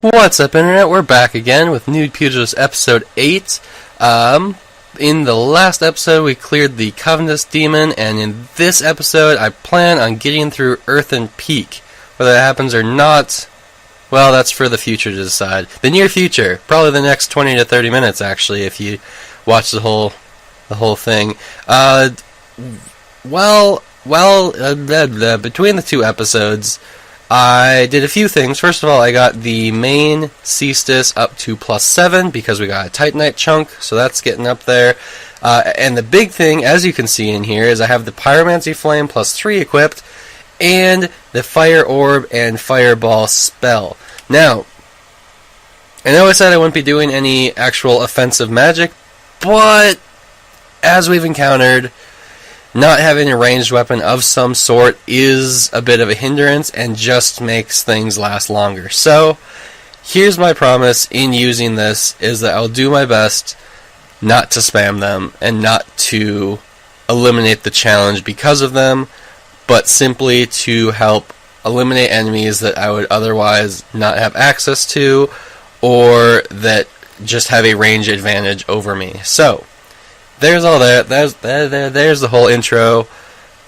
What's up, Internet? We're back again with Nude Pugilist episode 8. In the last episode, we cleared the Covenant Demon, and in this episode, I plan on getting through Earthen Peak. Whether that happens or not, well, that's for the future to decide. The near future, probably the next 20 to 30 minutes, actually, if you watch the whole thing. Between the two episodes, I did a few things. First of all, I got the main Cestus up to +7 because we got a Titanite chunk, so that's getting up there. And the big thing, as you can see in here, is I have the Pyromancy Flame +3 equipped, and the Fire Orb and Fireball spell. Now, I know I said I wouldn't be doing any actual offensive magic, but as we've encountered, not having a ranged weapon of some sort is a bit of a hindrance and just makes things last longer. So, here's my promise in using this, is that I'll do my best not to spam them and not to eliminate the challenge because of them, but simply to help eliminate enemies that I would otherwise not have access to, or that just have a range advantage over me. So, there's all that. There's the whole intro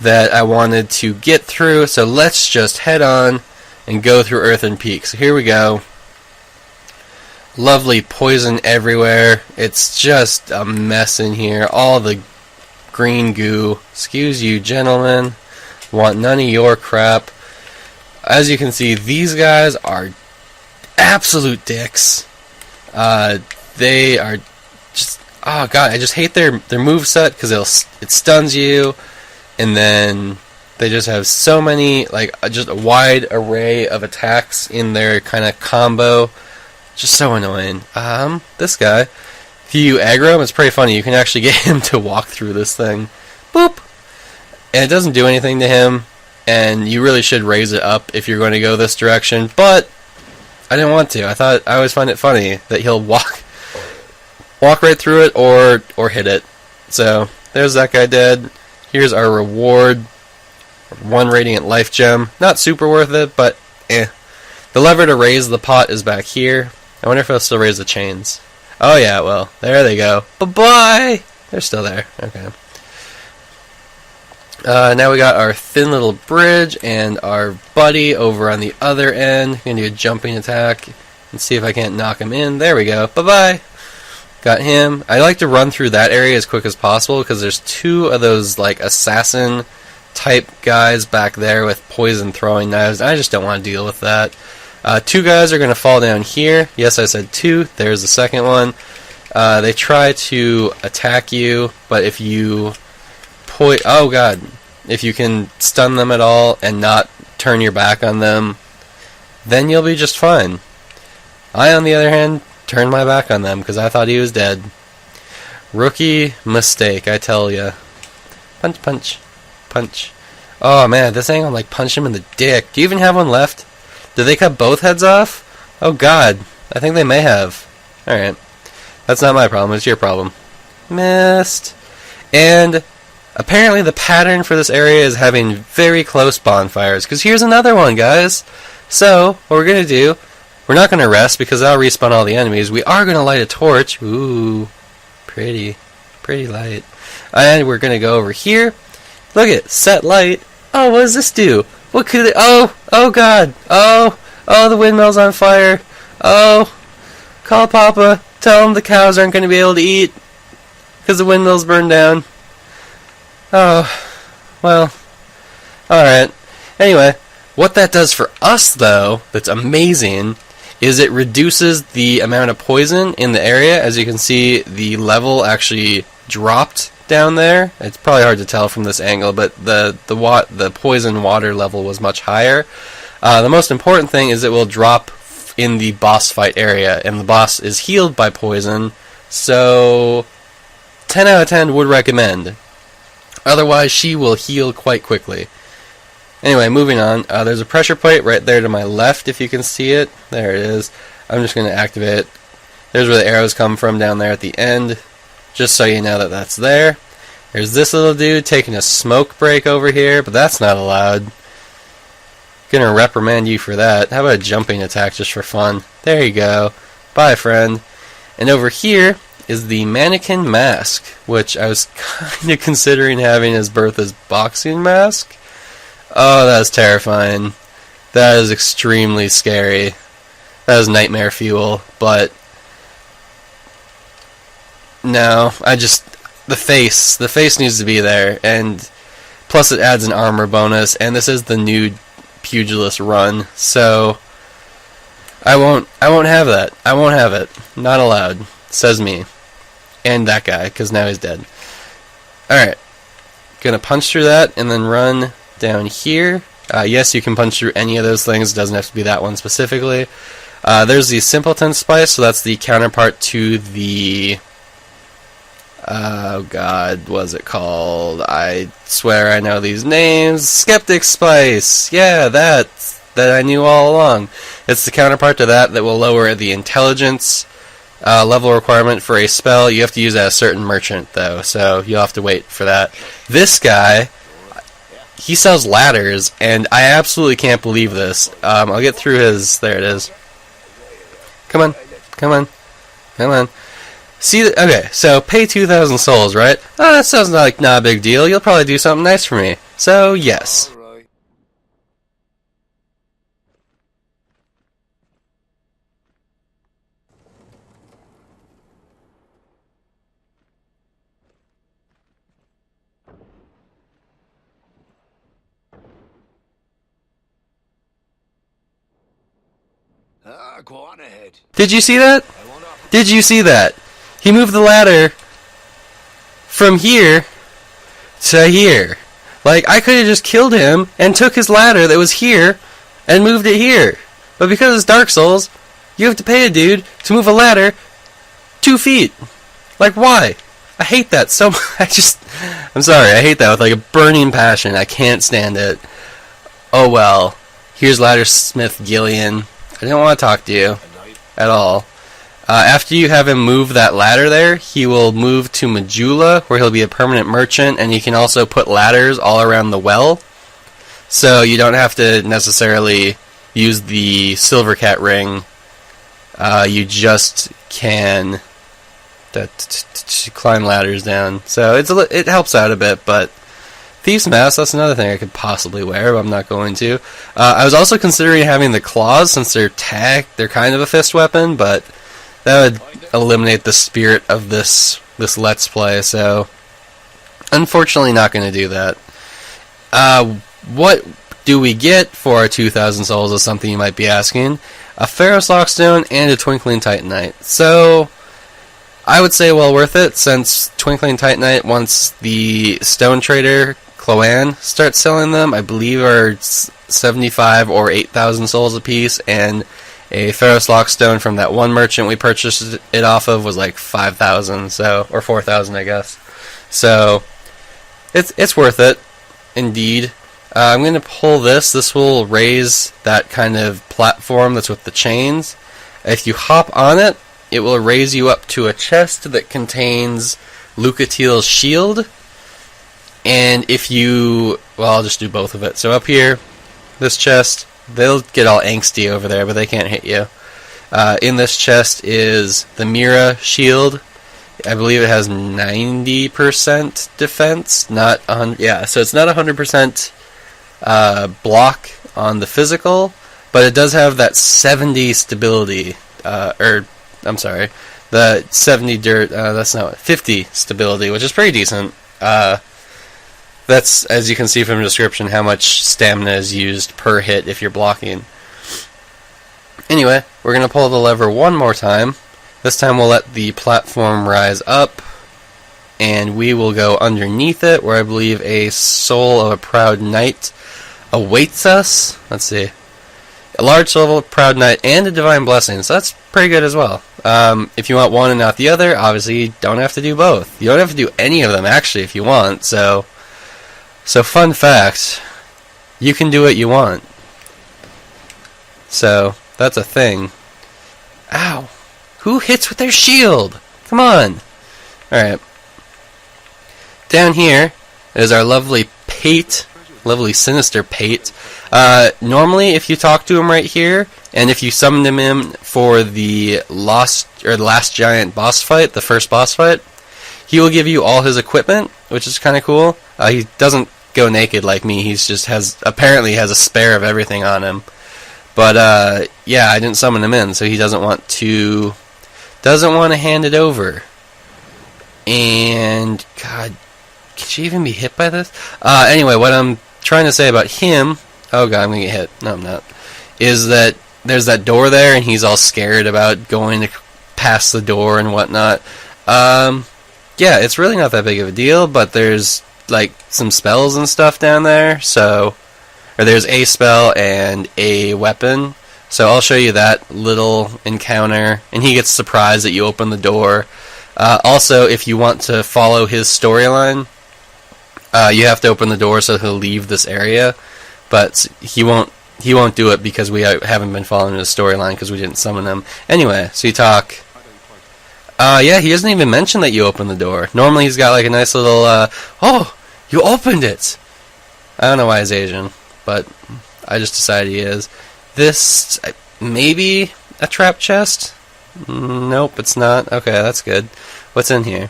that I wanted to get through. So let's just head on and go through Earthen Peak. So here we go. Lovely poison everywhere. It's just a mess in here. All the green goo. Excuse you, gentlemen. Want none of your crap. As you can see, these guys are absolute dicks. They are just... Oh god, I just hate their moveset because it stuns you, and then they just have so many, just a wide array of attacks in their kind of combo. Just so annoying. This guy, if you aggro him, it's pretty funny. You can actually get him to walk through this thing. Boop! And it doesn't do anything to him, and you really should raise it up if you're going to go this direction, but I didn't want to. I always find it funny that he'll walk right through it or hit it. So, there's that guy dead. Here's our reward. 1 Radiant Life Gem. Not super worth it, but eh. The lever to raise the pot is back here. I wonder if it'll still raise the chains. Oh yeah, well, there they go. Bye-bye! They're still there. Okay. Now we got our thin little bridge and our buddy over on the other end. Gonna do a jumping attack and see if I can't knock him in. There we go. Bye-bye! Got him. I like to run through that area as quick as possible because there's 2 of those assassin type guys back there with poison throwing knives. I just don't want to deal with that. 2 guys are going to fall down here. Yes, I said 2. There's the second one. They try to attack you, but if you oh god, if you can stun them at all and not turn your back on them, then you'll be just fine. I, on the other hand, turned my back on them because I thought he was dead. Rookie mistake, I tell ya. Punch, punch, punch. Oh man, this angle, punch him in the dick. Do you even have one left? Did they cut both heads off? Oh god, I think they may have. Alright. That's not my problem, it's your problem. Missed. And apparently the pattern for this area is having very close bonfires, because here's another one, guys. So, what we're going to do, we're not going to rest because that'll respawn all the enemies. We are going to light a torch. Ooh, pretty light. And we're going to go over here. Look at set light. Oh, what does this do? What could it? Oh god. Oh, the windmill's on fire. Oh, call Papa. Tell him the cows aren't going to be able to eat because the windmill's burned down. Oh, well, alright. Anyway, what that does for us, though, that's amazing, is it reduces the amount of poison in the area. As you can see, the level actually dropped down there. It's probably hard to tell from this angle, but the poison water level was much higher. The most important thing is it will drop in the boss fight area, and the boss is healed by poison, so 10 out of 10 would recommend. Otherwise, she will heal quite quickly. Anyway, moving on. There's a pressure plate right there to my left, if you can see it. There it is. I'm just going to activate it. There's where the arrows come from down there at the end, just so you know that that's there. There's this little dude taking a smoke break over here, but that's not allowed. Gonna reprimand you for that. How about a jumping attack just for fun? There you go. Bye, friend. And over here is the mannequin mask, which I was kind of considering having as Bertha's boxing mask. Oh, that is terrifying. That is extremely scary. That is nightmare fuel, but no, the face needs to be there, and plus it adds an armor bonus, and this is the Nude Pugilist run, so I won't have that. I won't have it. Not allowed. Says me. And that guy, because now he's dead. Alright. Gonna punch through that, and then run down here. Yes, you can punch through any of those things. It doesn't have to be that one specifically. There's the Simpleton Spice, so that's the counterpart to the... oh god, what's it called? I swear I know these names. Skeptic Spice! Yeah, that I knew all along. It's the counterpart to that will lower the intelligence level requirement for a spell. You have to use that a certain merchant, though, so you'll have to wait for that. This guy, he sells ladders, and I absolutely can't believe this. I'll get through his... there it is. Come on. Come on. Come on. See, okay, so pay 2,000 souls, right? Oh, that sounds like not a big deal. You'll probably do something nice for me. So, yes. Go on ahead. Did you see that? Did you see that? He moved the ladder from here to here. Like, I could have just killed him and took his ladder that was here and moved it here. But because it's Dark Souls, you have to pay a dude to move a ladder 2 feet. Like, why? I hate that so much. I'm sorry, I hate that with like a burning passion. I can't stand it. Oh well. Here's Laddersmith Gillian. I didn't want to talk to you at all. After you have him move that ladder there, he will move to Majula, where he'll be a permanent merchant, and he can also put ladders all around the well. So you don't have to necessarily use the Silver Cat ring. You just can climb ladders down. So it helps out a bit, but Thieves' Mask, that's another thing I could possibly wear, but I'm not going to. I was also considering having the claws, since they're kind of a fist weapon, but that would eliminate the spirit of this Let's Play, so unfortunately not going to do that. What do we get for our 2,000 souls is something you might be asking. A Pharaoh's Lockstone and a Twinkling Titanite. So I would say well worth it, since Twinkling Titanite, once the Stone Trader Cloan starts selling them, I believe are 75 or 8,000 souls apiece, and a Pharaoh's Lockstone from that one merchant we purchased it off of was like 5,000, so, or 4,000 I guess. So it's worth it, indeed. I'm going to pull this. This will raise that kind of platform that's with the chains. If you hop on it, it will raise you up to a chest that contains Lucatiel's shield. And if you... well, I'll just do both of it. So up here, this chest, they'll get all angsty over there, but they can't hit you. In this chest is the Mira shield. I believe it has 90% defense, not 100. Yeah, so it's not 100% block on the physical, but it does have that 70 stability. I'm sorry, the 70 dirt. That's not 50 stability, which is pretty decent. That's, as you can see from the description, how much stamina is used per hit if you're blocking. Anyway, we're going to pull the lever one more time. This time we'll let the platform rise up, and we will go underneath it, where I believe a Soul of a Proud Knight awaits us. Let's see. A large Soul of a Proud Knight and a Divine Blessing, so that's pretty good as well. If you want one and not the other, obviously you don't have to do both. You don't have to do any of them, actually, if you want, so fun fact, you can do what you want. So, that's a thing. Ow! Who hits with their shield? Come on! Alright. Down here is our lovely Pate. Lovely sinister Pate. Normally, if you talk to him right here, And if you summoned him in for the last giant boss fight, the first boss fight, he will give you all his equipment, which is kind of cool. He doesn't go naked like me. He's just apparently has a spare of everything on him. But yeah, I didn't summon him in, so he doesn't want to hand it over. And God, could she even be hit by this? Anyway, what I'm trying to say about him, oh God, I'm gonna get hit. No, I'm not. Is that there's that door there, and he's all scared about going to pass the door and whatnot. Yeah, it's really not that big of a deal, but there's like some spells and stuff down there, or there's a spell and a weapon. So I'll show you that little encounter, and he gets surprised that you open the door. Also, if you want to follow his storyline, you have to open the door so he'll leave this area, but he won't do it because we haven't been following his storyline because we didn't summon him. Anyway, so you talk. Yeah, he doesn't even mention that you opened the door. Normally he's got like a nice little, oh, you opened it! I don't know why he's Asian, but I just decided he is. This, maybe a trap chest? Nope, it's not. Okay, that's good. What's in here?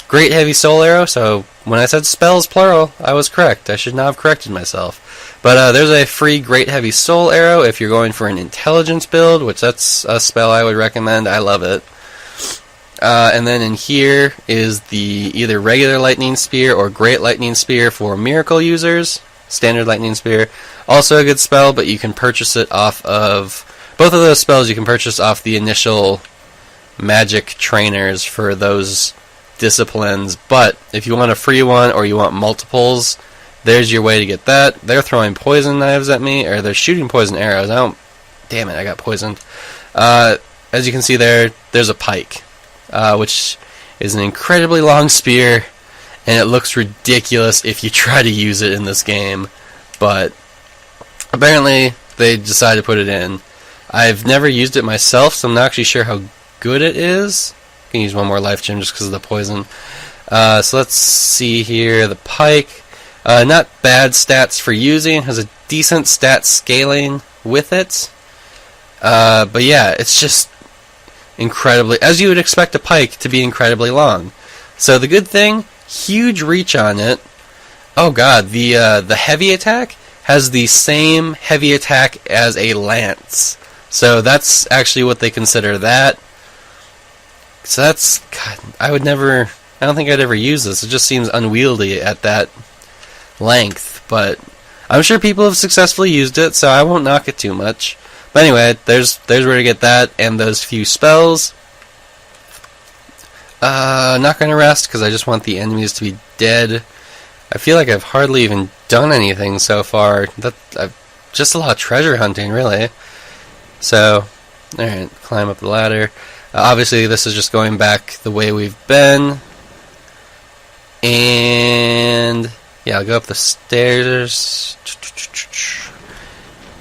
Great heavy soul arrow, so when I said spells plural, I was correct. I should not have corrected myself. But there's a free great heavy soul arrow if you're going for an intelligence build, which that's a spell I would recommend. I love it. And then in here is the either regular lightning spear or great lightning spear for miracle users. Standard lightning spear, also a good spell, but you can purchase it off of both of those spells. You can purchase off the initial magic trainers for those disciplines. But if you want a free one or you want multiples, there's your way to get that. They're throwing poison knives at me, or they're shooting poison arrows. Damn it, I got poisoned. As you can see there's a pike. Which is an incredibly long spear, and it looks ridiculous if you try to use it in this game, but apparently they decided to put it in. I've never used it myself, so I'm not actually sure how good it is. I can use one more life gem just because of the poison. So let's see here. The pike, not bad stats for using, has a decent stat scaling with it, but yeah, it's just incredibly, as you would expect a pike to be incredibly long. So the good thing, huge reach on it. Oh God, the heavy attack has the same heavy attack as a lance. So that's actually what they consider that. So that's, God, I don't think I'd ever use this. It just seems unwieldy at that length. But I'm sure people have successfully used it, so I won't knock it too much. But anyway, there's where to get that and those few spells. Not going to rest because I just want the enemies to be dead. I feel like I've hardly even done anything so far. Just a lot of treasure hunting, really. So, alright, climb up the ladder. Obviously, this is just going back the way we've been. And yeah, I'll go up the stairs.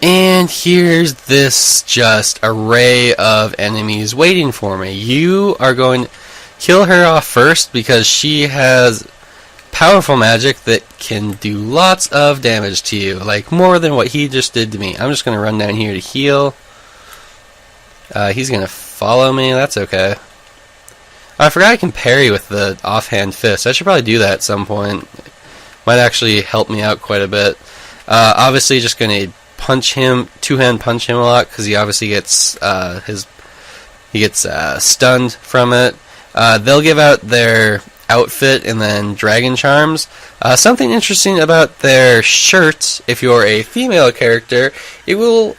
And here's this just array of enemies waiting for me. You are going to kill her off first because she has powerful magic that can do lots of damage to you, like more than what he just did to me. I'm just going to run down here to heal. He's going to follow me. That's okay. I forgot I can parry with the offhand fist. I should probably do that at some point. Might actually help me out quite a bit. Obviously, just going to punch him, two-hand punch him a lot because he obviously gets stunned from it. They'll give out their outfit and then dragon charms. Something interesting about their shirt, if you're a female character, it will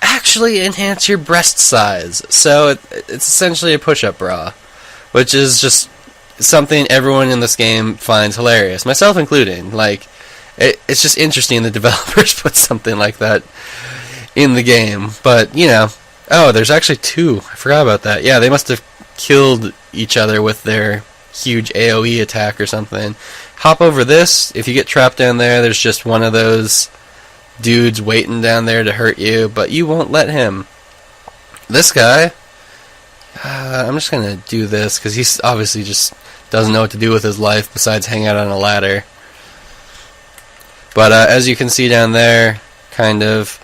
actually enhance your breast size. So it's essentially a push-up bra, which is just something everyone in this game finds hilarious, myself including. Like, it's just interesting the developers put something like that in the game. But, you know, oh, there's actually two. I forgot about that. Yeah, they must have killed each other with their huge AoE attack or something. Hop over this. If you get trapped down there, there's just one of those dudes waiting down there to hurt you, but you won't let him. This guy, I'm just going to do this because he's obviously just doesn't know what to do with his life besides hang out on a ladder. But as you can see down there, kind of,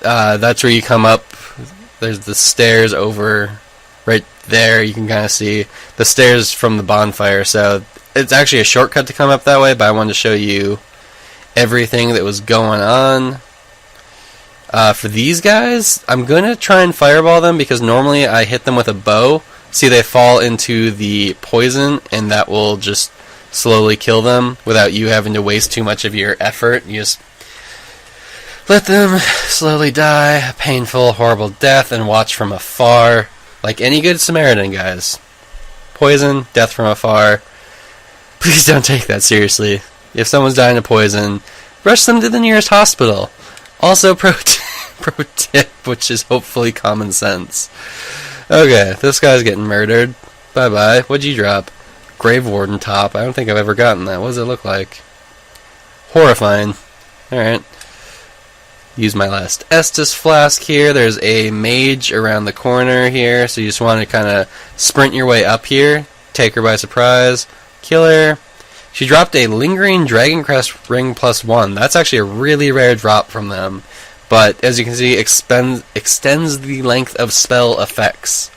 that's where you come up There's the stairs over right there. You can kind of see the stairs from the bonfire. So it's actually a shortcut to come up that way, but I wanted to show you everything that was going on. For these guys, I'm going to try and fireball them because normally I hit them with a bow. See, they fall into the poison, and that will just slowly kill them without you having to waste too much of your effort. You just let them slowly die a painful, horrible death and watch from afar. Like any good Samaritan, guys. Poison, death from afar. Please don't take that seriously. If someone's dying of poison, rush them to the nearest hospital. Also, pro tip, which is hopefully common sense. Okay, this guy's getting murdered. Bye-bye. What'd you drop? Grave Warden top. I don't think I've ever gotten that. What does it look like? Horrifying. Alright. Use my last Estus flask here. There's a mage around the corner here, so you just want to kind of sprint your way up here. Take her by surprise. Kill her. She dropped a Lingering Dragon Crest Ring +1. That's actually a really rare drop from them. But, as you can see, extends the length of spell effects,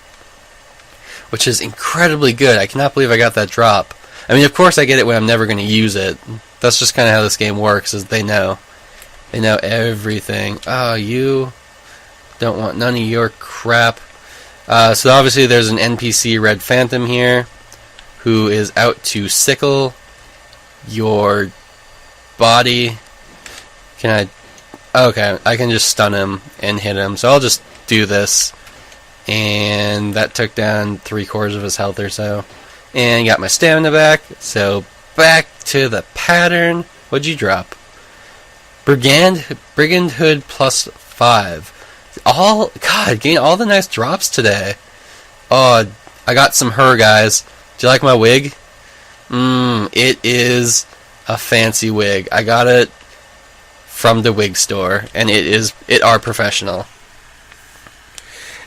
which is incredibly good. I cannot believe I got that drop. I mean, of course I get it when I'm never going to use it. That's just kind of how this game works, is they know. They know everything. Oh, you don't want none of your crap. So obviously there's an NPC Red Phantom here who is out to sickle your body. Can I... Okay, I can just stun him and hit him. So I'll just do this. And that took down 3/4 of his health or so. And got my stamina back. So back to the pattern. What'd you drop? Brigand Hood +5. Getting all the nice drops today. Oh, I got some her, guys. Do you like my wig? It is a fancy wig. I got it from the wig store, and it are professional.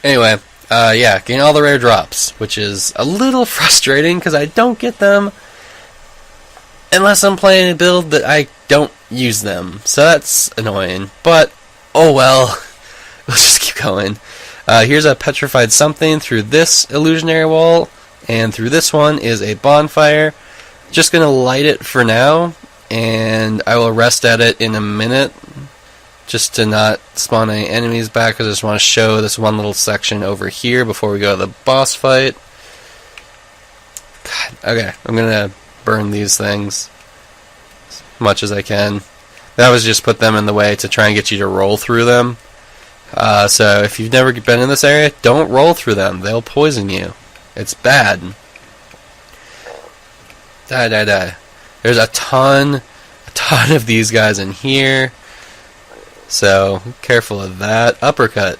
Anyway, yeah, getting all the rare drops, which is a little frustrating because I don't get them unless I'm playing a build that I don't use them. So that's annoying. But, oh well. We'll just keep going. Here's a petrified something through this illusionary wall. And through this one is a bonfire. Just going to light it for now. And I will rest at it in a minute. Just to not spawn any enemies back. Because I just want to show this one little section over here before we go to the boss fight. God, okay, I'm going to burn these things as much as I can. That was just put them in the way to try and get you to roll through them. So if you've never been in this area, don't roll through them. They'll poison you. It's bad. Die. There's a ton of these guys in here. So careful of that. Uppercut.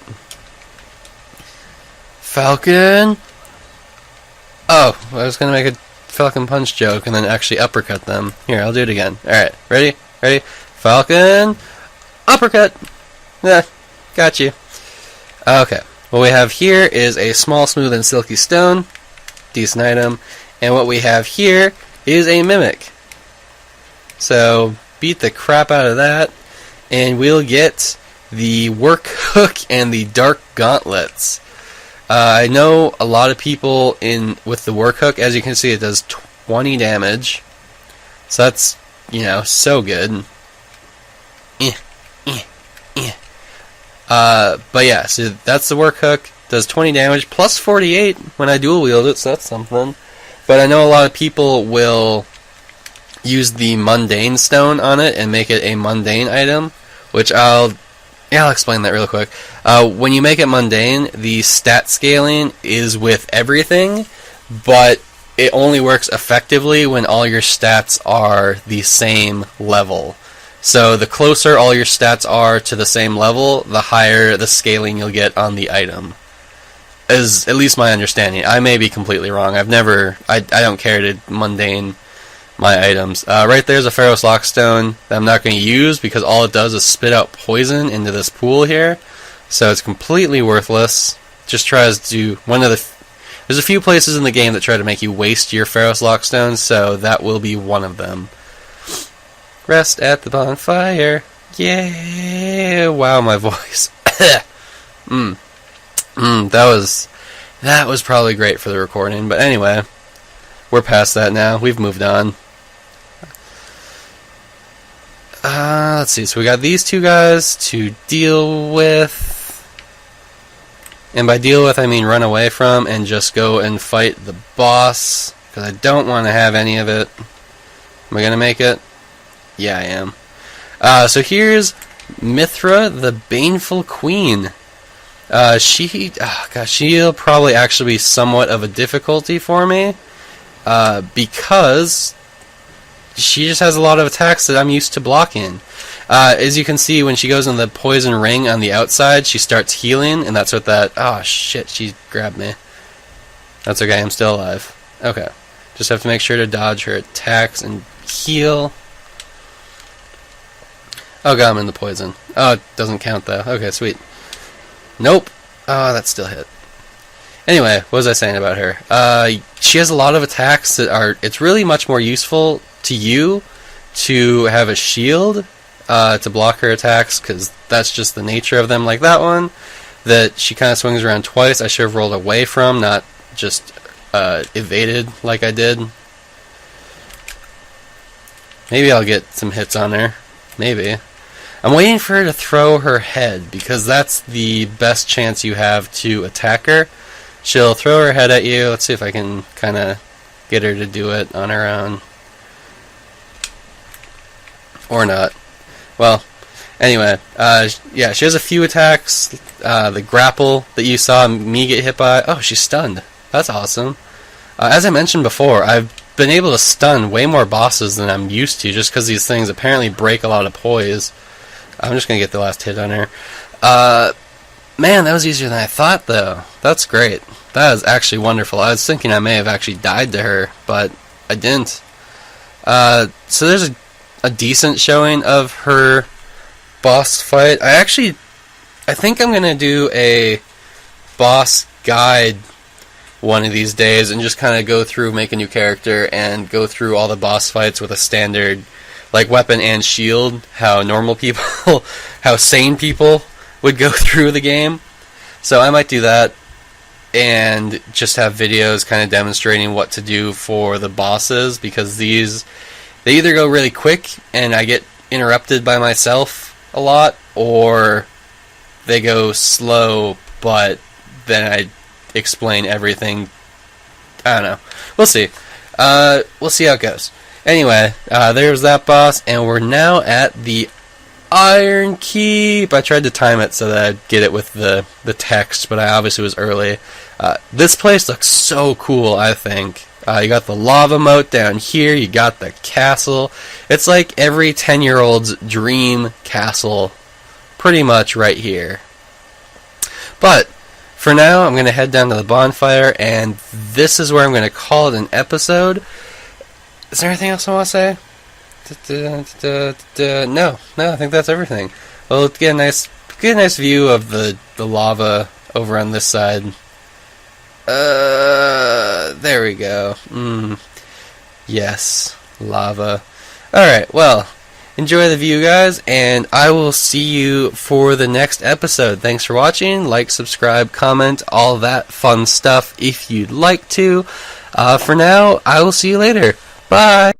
Falcon. Oh, I was gonna make a Falcon Punch joke and then actually uppercut them. Here, I'll do it again. Alright, ready? Falcon! Uppercut! Yeah, got you. Okay, what we have here is a small, smooth, and silky stone. Decent item. And what we have here is a mimic. So, beat the crap out of that, and we'll get the work hook and the dark gauntlets. I know a lot of people with the work hook. As you can see, it does 20 damage. So that's, so good. But yeah, so that's the work hook. Does 20 damage, plus 48 when I dual wield it, so that's something. But I know a lot of people will use the mundane stone on it and make it a mundane item, which I'll explain that real quick. When you make it mundane, the stat scaling is with everything, but it only works effectively when all your stats are the same level. So the closer all your stats are to the same level, the higher the scaling you'll get on the item. Is at least my understanding. I may be completely wrong. I don't care to mundane my items. Right there's a Pharaoh's Lockstone that I'm not going to use because all it does is spit out poison into this pool here. So it's completely worthless. Just tries to there's a few places in the game that try to make you waste your Pharaoh's Lockstone, so that will be one of them. Rest at the bonfire. Yeah. Wow, my voice. That was probably great for the recording, but anyway, we're past that now. We've moved on. Let's see. So we got these two guys to deal with. And by deal with, I mean run away from and just go and fight the boss. Because I don't want to have any of it. Am I going to make it? Yeah, I am. So here's Mithra, the Baneful Queen. She'll probably actually be somewhat of a difficulty for me. Because she just has a lot of attacks that I'm used to blocking. As you can see, when she goes in the poison ring on the outside, she starts healing, and that's what that... Oh, shit, she grabbed me. That's okay, I'm still alive. Okay. Just have to make sure to dodge her attacks and heal. Oh god, I'm in the poison. Oh, it doesn't count, though. Okay, sweet. Nope. Oh, that still hit. Anyway, what was I saying about her? She has a lot of attacks that are... It's really much more useful to you to have a shield to block her attacks, because that's just the nature of them. Like that one, that she kind of swings around twice. I should have rolled away from, not just evaded like I did. Maybe I'll get some hits on her. Maybe. I'm waiting for her to throw her head, because that's the best chance you have to attack her. She'll throw her head at you. Let's see if I can kind of get her to do it on her own. Or not. Well, anyway, yeah, she has a few attacks. The grapple that you saw me get hit by. Oh, she's stunned. That's awesome. As I mentioned before, I've been able to stun way more bosses than I'm used to, just because these things apparently break a lot of poise. I'm just going to get the last hit on her. Man, that was easier than I thought, though. That's great. That is actually wonderful. I was thinking I may have actually died to her, but I didn't. So there's a decent showing of her boss fight. I think I'm going to do a boss guide one of these days and just kind of go through, make a new character, and go through all the boss fights with a standard, like, weapon and shield, how normal people, how sane people would go through the game. So I might do that, and just have videos kind of demonstrating what to do for the bosses, because they either go really quick and I get interrupted by myself a lot, or they go slow, but then I explain everything. I don't know. We'll see. We'll see how it goes. Anyway, there's that boss, and we're now at the Iron Keep. I tried to time it so that I'd get it with the text, but I obviously was early. This place looks so cool, I think. You got the lava moat down here, you got the castle. It's like every 10-year-old's dream castle, pretty much right here. But for now, I'm going to head down to the bonfire, and this is where I'm going to call it an episode. Is there anything else I want to say? No, I think that's everything. Well, let's get a nice view of the lava over on this side. There we go. Yes, lava. Alright, well, enjoy the view, guys, and I will see you for the next episode. Thanks for watching. Like, subscribe, comment, all that fun stuff if you'd like to. For now, I will see you later. Bye!